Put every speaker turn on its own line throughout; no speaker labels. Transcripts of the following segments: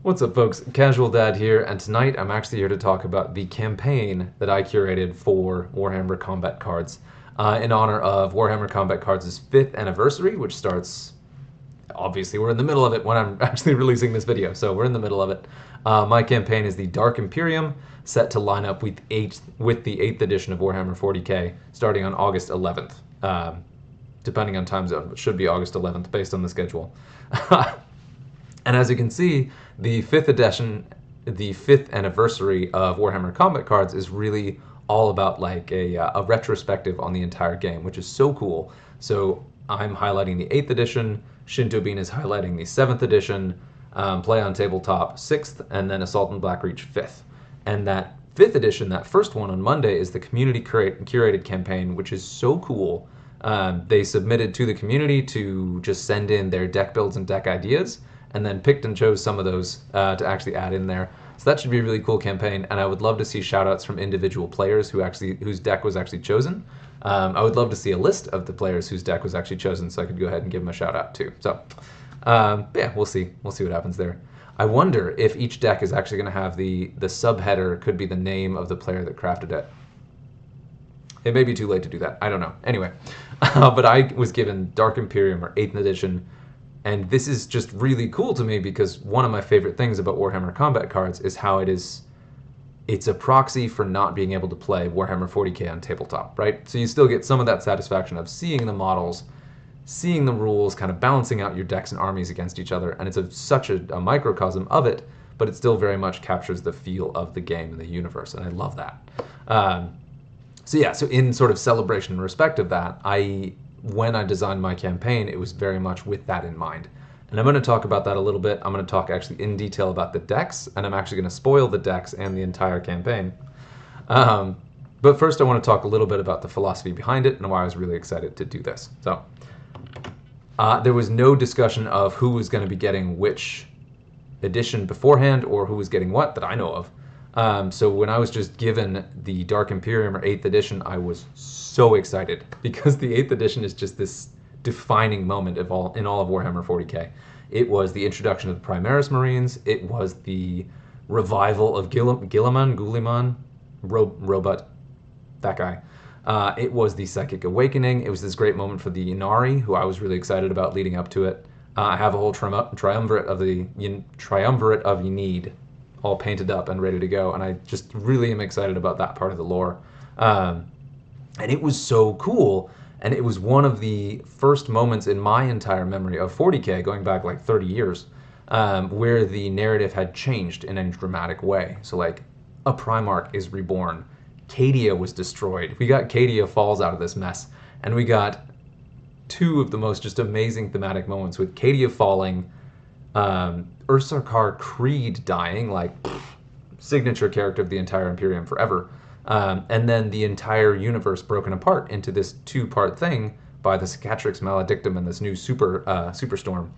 What's up, folks? Casual Dad here, and tonight I'm actually here to talk about the campaign that I curated for Warhammer Combat Cards in honor of Warhammer Combat Cards' 5th anniversary, which starts. Obviously, we're in the middle of it when I'm actually releasing this video, so we're in the middle of it. My campaign is the Dark Imperium, set to line up with the 8th edition of Warhammer 40k, starting on August 11th. Depending on time zone, it should be August 11th based on the schedule. And as you can see, the 5th edition, the 5th anniversary of Warhammer Combat Cards is really all about like a retrospective on the entire game, which is so cool. So I'm highlighting the 8th edition, Shinto Bean is highlighting the 7th edition, Play on Tabletop 6th, and then Assault and Blackreach 5th. And that 5th edition, that first one on Monday, is the community curated campaign, which is so cool. They submitted to the community to just send in their deck builds and deck ideas, and then picked and chose some of those to actually add in there. So that should be a really cool campaign, and I would love to see shoutouts from individual players whose deck was actually chosen. I would love to see a list of the players whose deck was actually chosen, so I could go ahead and give them a shout out too. So yeah, we'll see what happens there. I wonder if each deck is actually going to have the subheader could be the name of the player that crafted it. It may be too late to do that. I don't know. Anyway, but I was given Dark Imperium or 8th edition. And this is just really cool to me because one of my favorite things about Warhammer Combat Cards is how it's a proxy for not being able to play Warhammer 40k on tabletop, right? So you still get some of that satisfaction of seeing the models, seeing the rules, kind of balancing out your decks and armies against each other, and it's such a microcosm of it, but it still very much captures the feel of the game and the universe, and I love that. So yeah, so in sort of celebration and respect of that, when I designed my campaign, it was very much with that in mind. And I'm going to talk about that a little bit. I'm going to talk actually in detail about the decks, and I'm actually going to spoil the decks and the entire campaign. But first I want to talk a little bit about the philosophy behind it and why I was really excited to do this. So there was no discussion of who was going to be getting which edition beforehand or who was getting what that I know of. So when I was just given the Dark Imperium or 8th edition, I was so excited because the 8th edition is just this defining moment in all of Warhammer 40k. It was the introduction of the Primaris Marines. It was the revival of Guilliman, Robot, that guy. It was the Psychic Awakening. It was this great moment for the Inari, who I was really excited about leading up to it. I have a whole triumvirate of Ynid all painted up and ready to go, and I just really am excited about that part of the lore. And it was so cool, and it was one of the first moments in my entire memory of 40k, going back like 30 years, where the narrative had changed in a dramatic way. So like, a Primarch is reborn, Cadia was destroyed, we got Cadia Falls out of this mess, and we got two of the most just amazing thematic moments with Cadia falling, Ursarkar Creed dying, like signature character of the entire Imperium forever, and then the entire universe broken apart into this two-part thing by the Cicatrix Maledictum and this new Superstorm.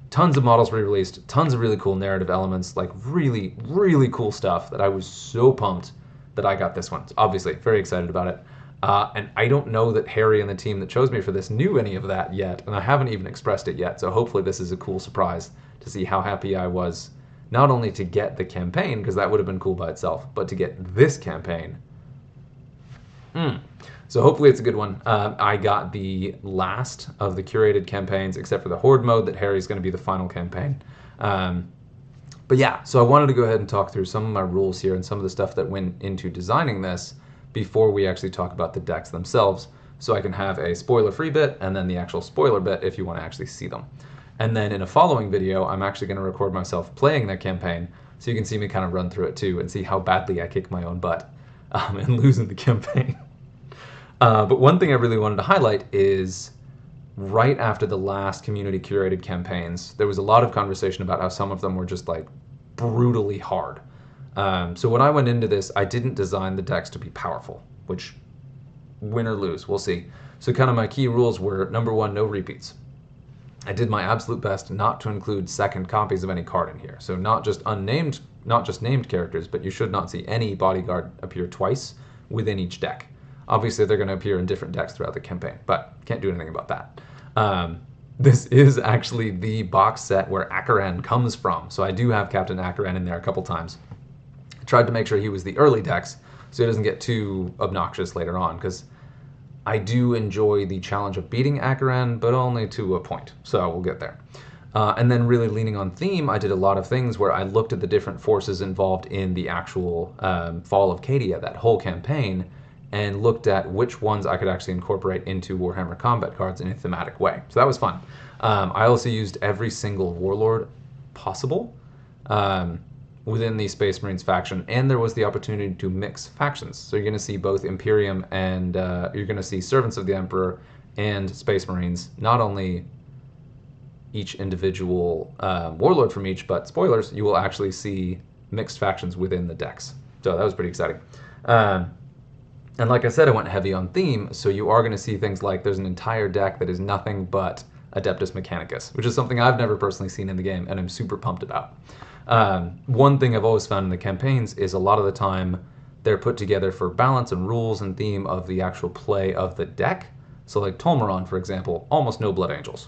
Tons of models re-released, tons of really cool narrative elements, like really, really cool stuff that I was so pumped that I got this one. So obviously, very excited about it. And I don't know that Harry and the team that chose me for this knew any of that yet, and I haven't even expressed it yet, so hopefully this is a cool surprise to see how happy I was, not only to get the campaign, because that would have been cool by itself, but to get this campaign. So hopefully it's a good one. I got the last of the curated campaigns, except for the Horde mode, that Harry's going to be the final campaign. But yeah, so I wanted to go ahead and talk through some of my rules here and some of the stuff that went into designing this before we actually talk about the decks themselves, so I can have a spoiler-free bit and then the actual spoiler bit if you want to actually see them. And then in a following video, I'm actually going to record myself playing that campaign, so you can see me kind of run through it too and see how badly I kick my own butt and lose in the campaign. But one thing I really wanted to highlight is right after the last community curated campaigns, there was a lot of conversation about how some of them were just like brutally hard. So when I went into this, I didn't design the decks to be powerful, which, win or lose, we'll see. So kind of my key rules were, number one, no repeats. I did my absolute best not to include second copies of any card in here. So not just named characters, but you should not see any bodyguard appear twice within each deck. Obviously, they're going to appear in different decks throughout the campaign, but can't do anything about that. this is actually the box set where Akaran comes from. So I do have Captain Akaran in there a couple times. I tried to make sure he was the early decks so he doesn't get too obnoxious later on, because I do enjoy the challenge of beating Akaran, but only to a point. So we'll get there. And then really leaning on theme, I did a lot of things where I looked at the different forces involved in the actual Fall of Cadia, that whole campaign, and looked at which ones I could actually incorporate into Warhammer Combat Cards in a thematic way. So that was fun. I also used every single warlord possible within the Space Marines faction, and there was the opportunity to mix factions. So you're going to see both Imperium and you're going to see Servants of the Emperor and Space Marines, not only each individual warlord from each, but spoilers, you will actually see mixed factions within the decks. So that was pretty exciting. And like I said, I went heavy on theme, so you are going to see things like there's an entire deck that is nothing but Adeptus Mechanicus, which is something I've never personally seen in the game, and I'm super pumped about. One thing I've always found in the campaigns is a lot of the time they're put together for balance and rules and theme of the actual play of the deck. So like Tolmaron, for example, almost no Blood Angels,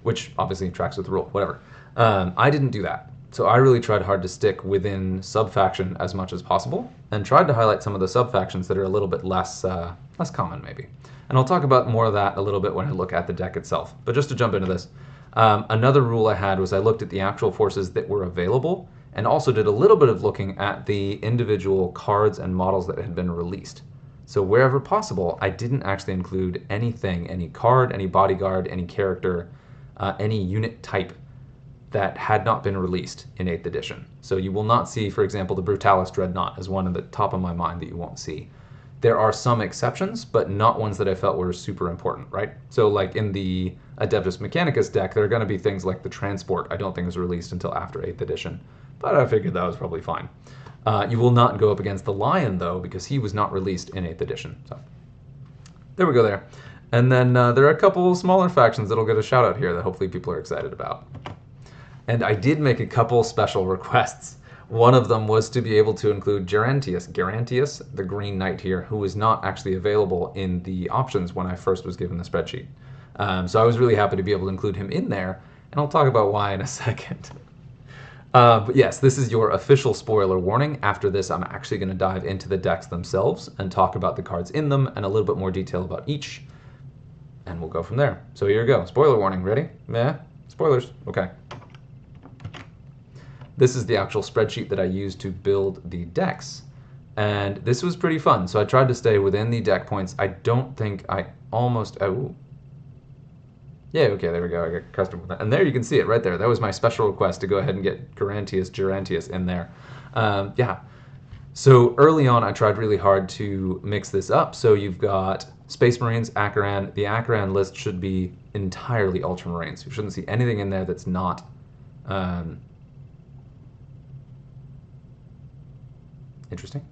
which obviously tracks with the rule, whatever. I didn't do that. So I really tried hard to stick within sub-faction as much as possible, and tried to highlight some of the sub-factions that are a little bit less common, maybe. And I'll talk about more of that a little bit when I look at the deck itself. But just to jump into this, another rule I had was I looked at the actual forces that were available, and also did a little bit of looking at the individual cards and models that had been released. So wherever possible, I didn't actually include anything, any card, any bodyguard, any character, any unit type that had not been released in 8th edition. So you will not see, for example, the Brutalis Dreadnought as one at the top of my mind that you won't see. There are some exceptions, but not ones that I felt were super important, right? So like in the Adeptus Mechanicus deck, there are going to be things like the Transport I don't think was released until after 8th edition, but I figured that was probably fine. You will not go up against the Lion, though, because he was not released in 8th edition. So there we go there. And then there are a couple smaller factions that'll get a shout out here that hopefully people are excited about. And I did make a couple special requests. One of them was to be able to include Gerantius, the Green Knight here, who was not actually available in the options when I first was given the spreadsheet. So I was really happy to be able to include him in there, and I'll talk about why in a second. But yes, this is your official spoiler warning. After this, I'm actually going to dive into the decks themselves and talk about the cards in them and a little bit more detail about each, and we'll go from there. So here we go. Spoiler warning. Ready? Yeah? Spoilers. Okay. This is the actual spreadsheet that I used to build the decks, and this was pretty fun. So I tried to stay within the deck points. I don't think I almost... Oh. Yeah, okay, there we go. I got custom with that. And there you can see it right there. That was my special request to go ahead and get Gerantius in there. Yeah. So early on, I tried really hard to mix this up. So you've got Space Marines, Akaran. The Akaran list should be entirely Ultramarines. You shouldn't see anything in there that's not... Interesting.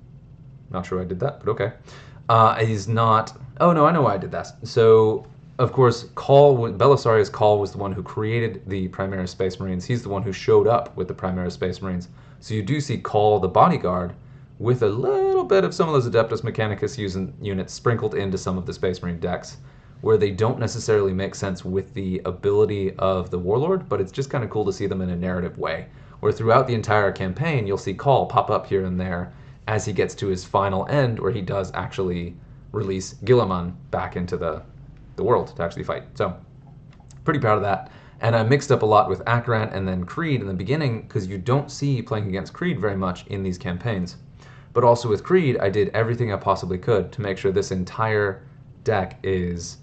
Not sure why I did that, but okay. He's not... Oh, no, I know why I did that. So, of course, Belisarius Call was the one who created the Primaris Space Marines. He's the one who showed up with the Primaris Space Marines. So you do see Call the bodyguard with a little bit of some of those Adeptus Mechanicus units sprinkled into some of the Space Marine decks, where they don't necessarily make sense with the ability of the Warlord, but it's just kind of cool to see them in a narrative way, where throughout the entire campaign, you'll see Call pop up here and there as he gets to his final end, where he does actually release Guilliman back into the world to actually fight. So, pretty proud of that. And I mixed up a lot with Akaran and then Creed in the beginning, because you don't see playing against Creed very much in these campaigns. But also with Creed, I did everything I possibly could to make sure this entire deck is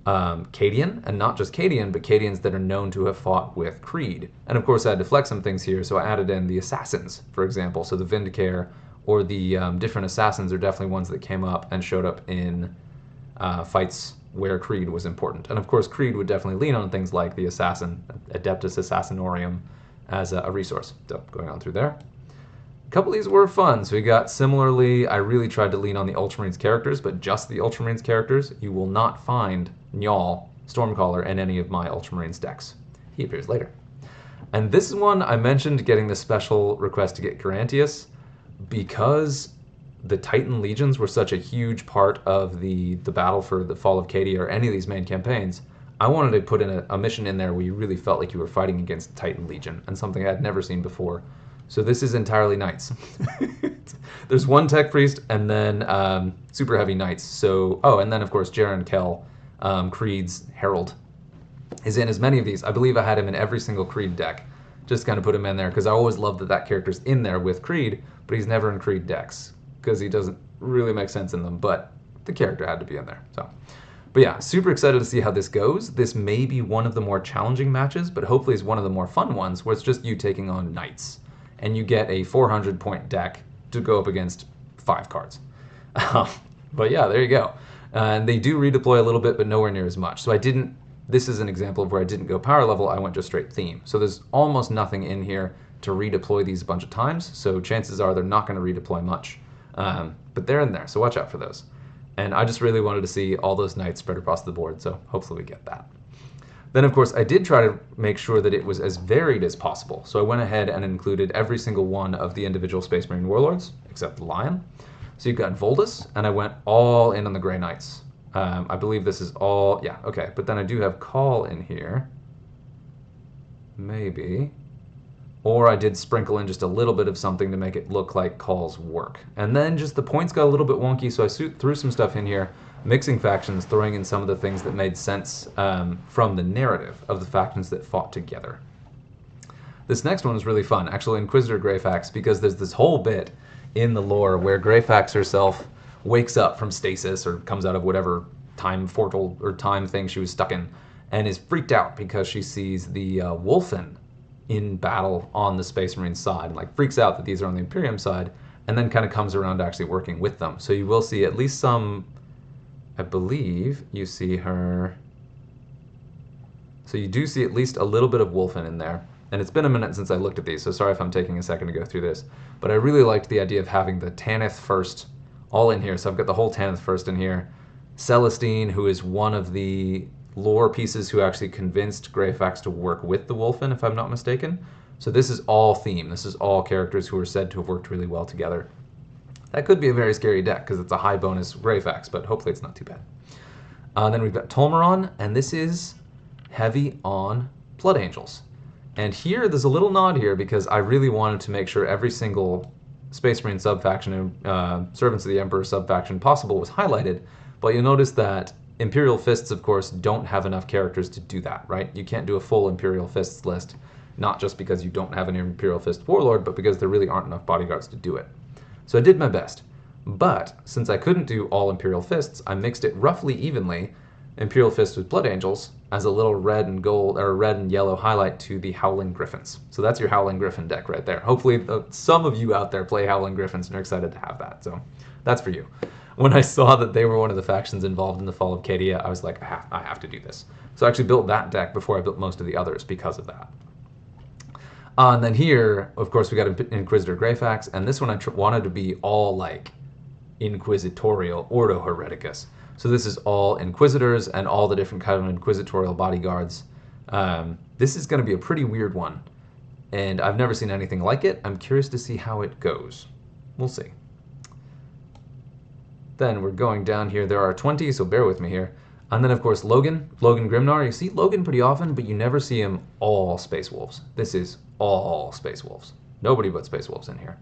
Cadian, and not just Cadian, but Cadians that are known to have fought with Creed. And of course I had to flex some things here, so I added in the Assassins, for example. So the Vindicare or the different Assassins are definitely ones that came up and showed up in fights where Creed was important. And of course Creed would definitely lean on things like the Assassin, Adeptus Assassinorium, as a resource. So going on through there. A couple of these were fun. So we got similarly, I really tried to lean on the Ultramarines characters, but just the Ultramarines characters. You will not find Njal, Stormcaller, in any of my Ultramarines decks. He appears later. And this is one I mentioned getting the special request to get Gerantius, because the Titan Legions were such a huge part of the battle for the Fall of Cadia or any of these main campaigns. I wanted to put in a mission in there where you really felt like you were fighting against Titan Legion, and something I'd never seen before. So this is entirely knights. There's one tech priest and then super heavy knights. So, oh, and then of course Jaren Kell, Creed's Herald, is in as many of these. I believe I had him in every single Creed deck. Just kind of put him in there because I always love that that character's in there with Creed, but he's never in Creed decks because he doesn't really make sense in them. But the character had to be in there. So, but yeah, super excited to see how this goes. This may be one of the more challenging matches, but hopefully it's one of the more fun ones where it's just you taking on knights. And you get a 400-point deck to go up against 5 cards. But yeah, there you go. And they do redeploy a little bit, but nowhere near as much. So this is an example of where I didn't go power level, I went just straight theme. So there's almost nothing in here to redeploy these a bunch of times, so chances are they're not going to redeploy much. But they're in there, so watch out for those. And I just really wanted to see all those knights spread across the board, so hopefully we get that. Then, of course, I did try to make sure that it was as varied as possible. So I went ahead and included every single one of the individual Space Marine Warlords, except the Lion. So you've got Voldus, and I went all in on the Grey Knights. I believe this is all, yeah, okay. But then I do have Call in here. Maybe. Or I did sprinkle in just a little bit of something to make it look like Call's work. And then just the points got a little bit wonky, so I threw some stuff in here, mixing factions, throwing in some of the things that made sense from the narrative of the factions that fought together. This next one is really fun, actually Inquisitor Greyfax, because there's this whole bit in the lore where Greyfax herself wakes up from stasis or comes out of whatever time portal or time thing she was stuck in and is freaked out because she sees the Wolfen in battle on the Space Marine side, and like freaks out that these are on the Imperium side, and then kind of comes around to actually working with them. So you will see at least some, I believe you see her, so you do see at least a little bit of Wolfen in there. And it's been a minute since I looked at these, so sorry if I'm taking a second to go through this. But I really liked the idea of having the Tanith first all in here. So I've got the whole Tanith first in here. Celestine, who is one of the lore pieces who actually convinced Greyfax to work with the Wolfen, if I'm not mistaken. So this is all theme. This is all characters who are said to have worked really well together. That could be a very scary deck because it's a high bonus Greyfax, but hopefully it's not too bad. Then we've got Tolmeron, and this is heavy on Blood Angels. And here, there's a little nod here because I really wanted to make sure every single Space Marine subfaction and Servants of the Emperor subfaction possible was highlighted. But you'll notice that Imperial Fists, of course, don't have enough characters to do that, right? You can't do a full Imperial Fists list, not just because you don't have an Imperial Fist Warlord, but because there really aren't enough bodyguards to do it. So I did my best. But since I couldn't do all Imperial Fists, I mixed it roughly evenly, Imperial Fist with Blood Angels, as a little red and gold or red and yellow highlight to the Howling Griffins. So that's your Howling Griffin deck right there. Hopefully some of you out there play Howling Griffins and are excited to have that. So that's for you. When I saw that they were one of the factions involved in the fall of Cadia, I was like, I have to do this. So I actually built that deck before I built most of the others because of that. And then here, of course, we got Inquisitor Greyfax, and this one I wanted to be all like inquisitorial Ordo Hereticus. So this is all Inquisitors and all the different kind of inquisitorial bodyguards. This is going to be a pretty weird one, and I've never seen anything like it. I'm curious to see how it goes. We'll see. Then we're going down here. There are 20, so bear with me here. And then, of course, Logan Grimnar. You see Logan pretty often, but you never see him all Space Wolves. This is all Space Wolves. Nobody but Space Wolves in here,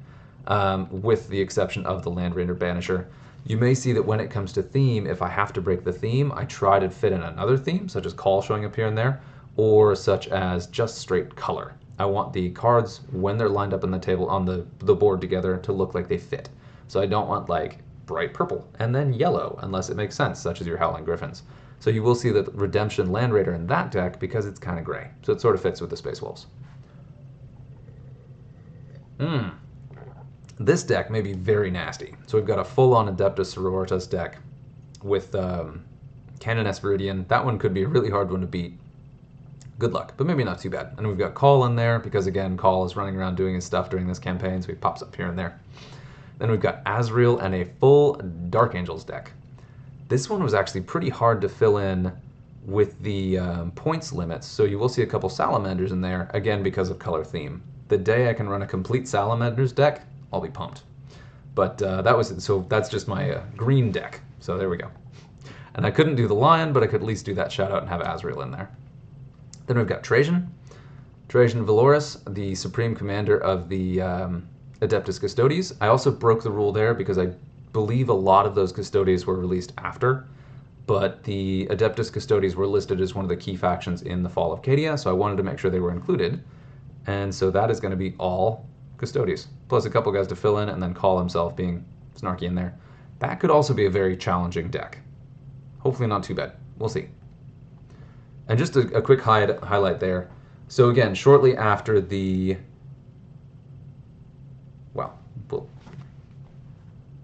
with the exception of the Land Raider Banisher. You may see that when it comes to theme, if I have to break the theme, I try to fit in another theme, such as Call showing up here and there, or such as just straight color. I want the cards, when they're lined up on the table, on the board together, to look like they fit. So I don't want, like, bright purple and then yellow, unless it makes sense, such as your Howling Griffins. So you will see the Redemption Land Raider in that deck because it's kind of gray. So it sort of fits with the Space Wolves. This deck may be very nasty. So we've got a full-on Adeptus Sororitas deck with Canoness Viridian. That one could be a really hard one to beat. Good luck, but maybe not too bad. And we've got Call in there because, again, Call is running around doing his stuff during this campaign, so he pops up here and there. Then we've got Azrael and a full Dark Angels deck. This one was actually pretty hard to fill in with the points limits, so you will see a couple Salamanders in there, again, because of color theme. The day I can run a complete Salamanders deck, I'll be pumped. But that's just my green deck, so there we go. And I couldn't do the Lion, but I could at least do that shout out and have Azrael in there. Then we've got Trajan. Trajan Valoris, the Supreme Commander of the Adeptus Custodes. I also broke the rule there because I believe a lot of those Custodes were released after, but the Adeptus Custodes were listed as one of the key factions in the Fall of Cadia, so I wanted to make sure they were included. And so that is going to be all Custodes, plus a couple guys to fill in, and then Call himself being snarky in there. That could also be a very challenging deck. Hopefully not too bad. We'll see. And just a quick highlight there. So again, shortly after the...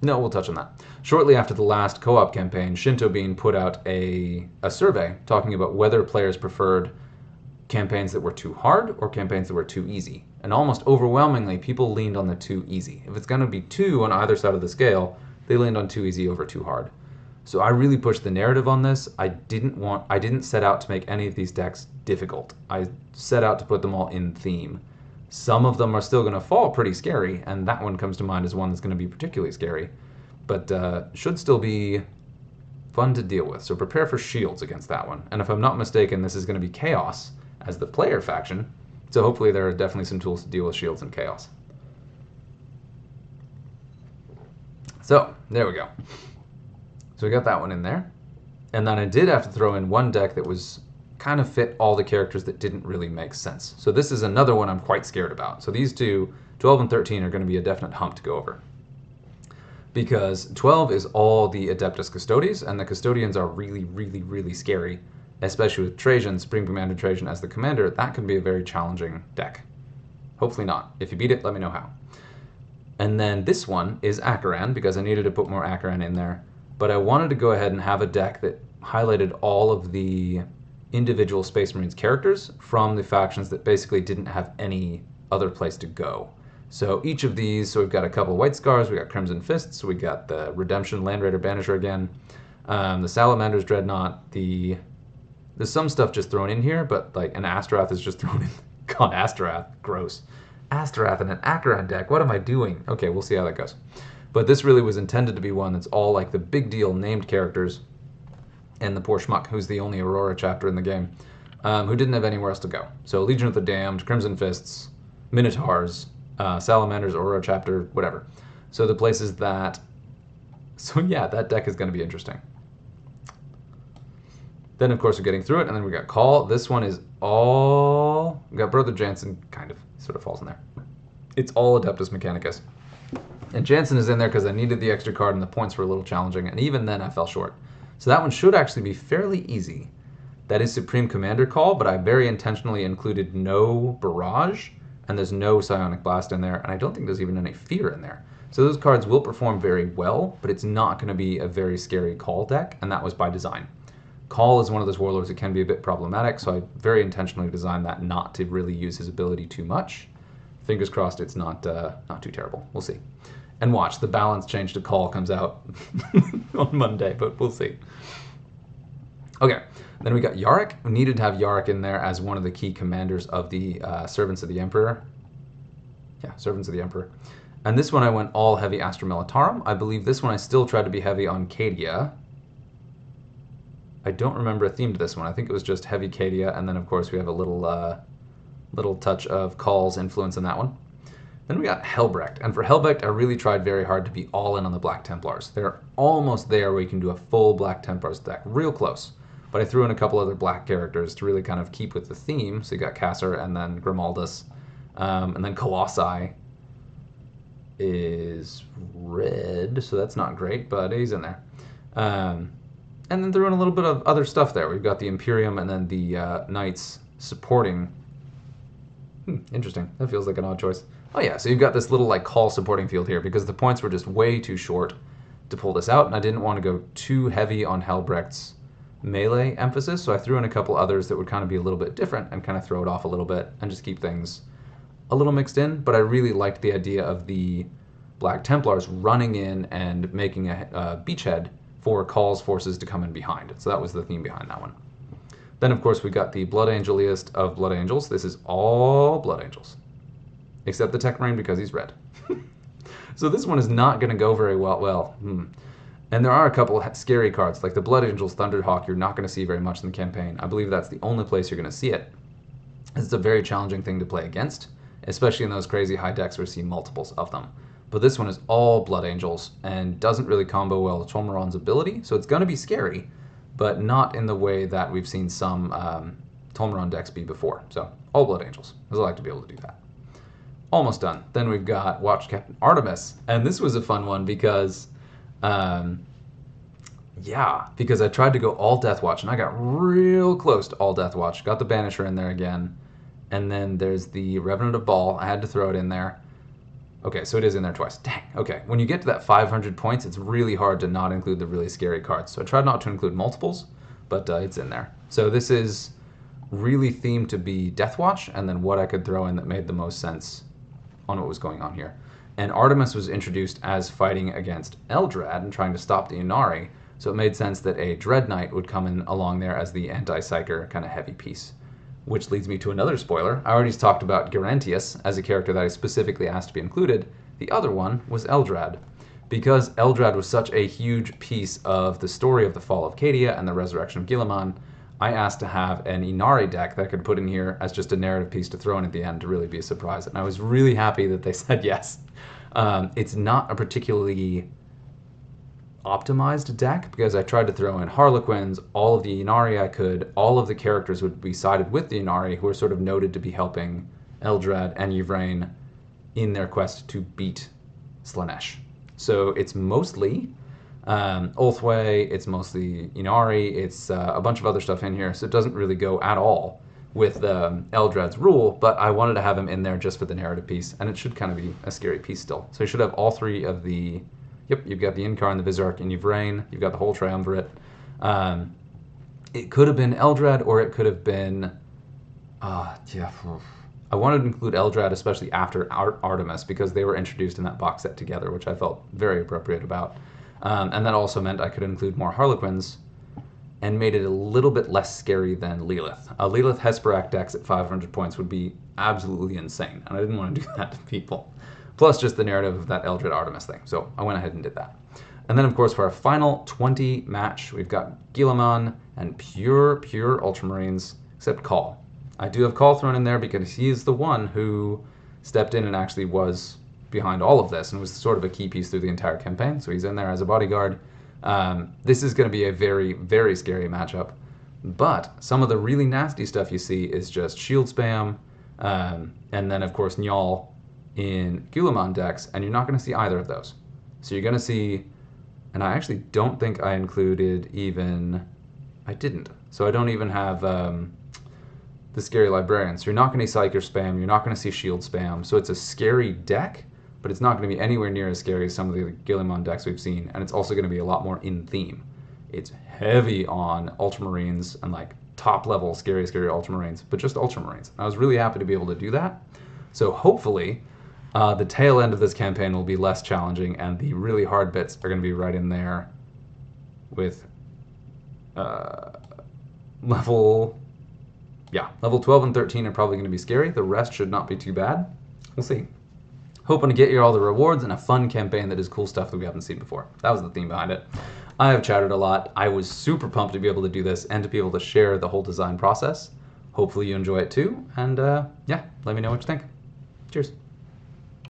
we'll touch on that. Shortly after the last co-op campaign, Shinto Bean put out a survey talking about whether players preferred campaigns that were too hard or campaigns that were too easy. And almost overwhelmingly, people leaned on the too easy. If it's going to be 2 on either side of the scale, they leaned on too easy over too hard. So I really pushed the narrative on this. I didn't set out to make any of these decks difficult. I set out to put them all in theme. Some of them are still going to fall pretty scary, and that one comes to mind as one that's going to be particularly scary, but should still be fun to deal with. So prepare for shields against that one. And if I'm not mistaken, this is going to be Chaos as the player faction, so hopefully there are definitely some tools to deal with shields and Chaos. So there we go. So we got that one in there. And then I did have to throw in one deck that was kind of fit all the characters that didn't really make sense. So this is another one I'm quite scared about. So these two, 12 and 13, are going to be a definite hump to go over. Because 12 is all the Adeptus Custodes, and the Custodians are really, really, really scary, especially with Trajan, Supreme Commander Trajan as the commander. That can be a very challenging deck. Hopefully not. If you beat it, let me know how. And then this one is Acheran, because I needed to put more Acheran in there. But I wanted to go ahead and have a deck that highlighted all of the individual Space Marines characters from the factions that basically didn't have any other place to go. So each of these, so we've got a couple of White Scars, we got Crimson Fists, we got the Redemption Land Raider Banisher again, the Salamander's Dreadnought, there's some stuff just thrown in here, but like an Astaroth is just thrown in. God, Astaroth, gross. Astaroth in an Acheran deck, what am I doing? Okay, we'll see how that goes. But this really was intended to be one that's all like the big deal named characters, and the poor schmuck, who's the only Aurora chapter in the game, who didn't have anywhere else to go. So Legion of the Damned, Crimson Fists, Minotaurs, Salamanders, Aurora chapter, whatever. So the places that... So yeah, that deck is going to be interesting. Then, of course, we're getting through it, and then we got Call. This one is all... We got Brother Jansen, kind of, sort of falls in there. It's all Adeptus Mechanicus. And Jansen is in there because I needed the extra card, and the points were a little challenging, and even then I fell short. So that one should actually be fairly easy. That is Supreme Commander Call, but I very intentionally included no Barrage, and there's no Psionic Blast in there, and I don't think there's even any Fear in there. So those cards will perform very well, but it's not going to be a very scary Call deck, and that was by design. Call is one of those warlords that can be a bit problematic, so I very intentionally designed that not to really use his ability too much. Fingers crossed it's not too terrible. We'll see. And watch, the balance change to Call comes out on Monday, but we'll see. Okay, then we got Yarick. We needed to have Yarick in there as one of the key commanders of the Servants of the Emperor. Yeah, Servants of the Emperor. And this one I went all heavy Astra Militarum. I believe this one I still tried to be heavy on Cadia. I don't remember a theme to this one. I think it was just heavy Cadia, and then of course we have a little touch of Call's influence in that one. Then we got Helbrecht, and for Helbrecht I really tried very hard to be all in on the Black Templars. They're almost there where you can do a full Black Templars deck, real close. But I threw in a couple other black characters to really kind of keep with the theme. So you got Cassar, and then Grimaldus, and then Colossi is red, so that's not great, but he's in there. And then threw in a little bit of other stuff there. We've got the Imperium and then the Knights supporting. Interesting. That feels like an odd choice. Oh yeah, so you've got this little like Call supporting field here because the points were just way too short to pull this out, and I didn't want to go too heavy on Helbrecht's melee emphasis, so I threw in a couple others that would kind of be a little bit different and kind of throw it off a little bit and just keep things a little mixed in. But I really liked the idea of the Black Templars running in and making a beachhead for Call's forces to come in behind. So that was the theme behind that one. Then, of course, we got the Blood Angeliest of Blood Angels. This is all Blood Angels, except the Tech Marine because he's red. So this one is not going to go very well. And there are a couple scary cards, like the Blood Angels Thunderhawk, you're not going to see very much in the campaign. I believe that's the only place you're going to see it. It's a very challenging thing to play against, especially in those crazy high decks where you see multiples of them. But this one is all Blood Angels and doesn't really combo well with Tolmaron's ability, so it's going to be scary, but not in the way that we've seen some Tolmaron decks be before. So all Blood Angels, because I like to be able to do that. Almost done. Then we've got Watch Captain Artemis, and this was a fun one because, because I tried to go all Death Watch, and I got real close to all Death Watch. Got the Banisher in there again, and then there's the Revenant of Baal. I had to throw it in there. Okay, so it is in there twice. Dang, okay. When you get to that 500 points, it's really hard to not include the really scary cards. So I tried not to include multiples, but it's in there. So this is really themed to be Death Watch, and then what I could throw in that made the most sense on what was going on here. And Artemis was introduced as fighting against Eldrad and trying to stop the Inari, so it made sense that a Dread Knight would come in along there as the anti-psyker kind of heavy piece. Which leads me to another spoiler. I already talked about Garantius as a character that I specifically asked to be included. The other one was Eldrad. Because Eldrad was such a huge piece of the story of the fall of Cadia and the resurrection of Guilliman, I asked to have an Inari deck that I could put in here as just a narrative piece to throw in at the end to really be a surprise. And I was really happy that they said yes. It's not a particularly optimized deck because I tried to throw in Harlequins, all of the Inari I could, all of the characters would be sided with the Inari who are sort of noted to be helping Eldrad and Yvraine in their quest to beat Slaanesh. So it's mostly Ulthwé, it's mostly Inari, it's a bunch of other stuff in here, so it doesn't really go at all with Eldrad's rule, but I wanted to have him in there just for the narrative piece, and it should kind of be a scary piece still. So you should have all three of the you've got the Inkar and the Vizark and Yvraine. You've got the whole triumvirate. It could have been Eldrad, or it could have been... I wanted to include Eldrad, especially after Artemis, because they were introduced in that box set together, which I felt very appropriate about. And that also meant I could include more Harlequins, and made it a little bit less scary than Lilith. A Lilith Hesperak decks at 500 points would be absolutely insane, and I didn't want to do that to people. Plus just the narrative of that Eldred Artemis thing. So I went ahead and did that. And then, of course, for our final 20 match, we've got Guilliman and pure Ultramarines, except Call. I do have Call thrown in there because he is the one who stepped in and actually was behind all of this and was sort of a key piece through the entire campaign. So he's in there as a bodyguard. This is going to be a very, very scary matchup. But some of the really nasty stuff you see is just shield spam, and then, of course, Njal in Guilliman decks, and you're not going to see either of those. So you're going to see, and I actually don't think I included even, I didn't. So I don't even have the Scary Librarian. So you're not going to see Psyker spam, you're not going to see shield spam. So it's a scary deck, but it's not going to be anywhere near as scary as some of the Guilliman decks we've seen, and it's also going to be a lot more in theme. It's heavy on Ultramarines and like top level scary Ultramarines, but just Ultramarines. I was really happy to be able to do that. So hopefully the tail end of this campaign will be less challenging, and the really hard bits are going to be right in there with level 12 and 13 are probably going to be scary. The rest should not be too bad. We'll see. Hoping to get you all the rewards and a fun campaign that is cool stuff that we haven't seen before. That was the theme behind it. I have chatted a lot. I was super pumped to be able to do this and to be able to share the whole design process. Hopefully you enjoy it too, and let me know what you think. Cheers.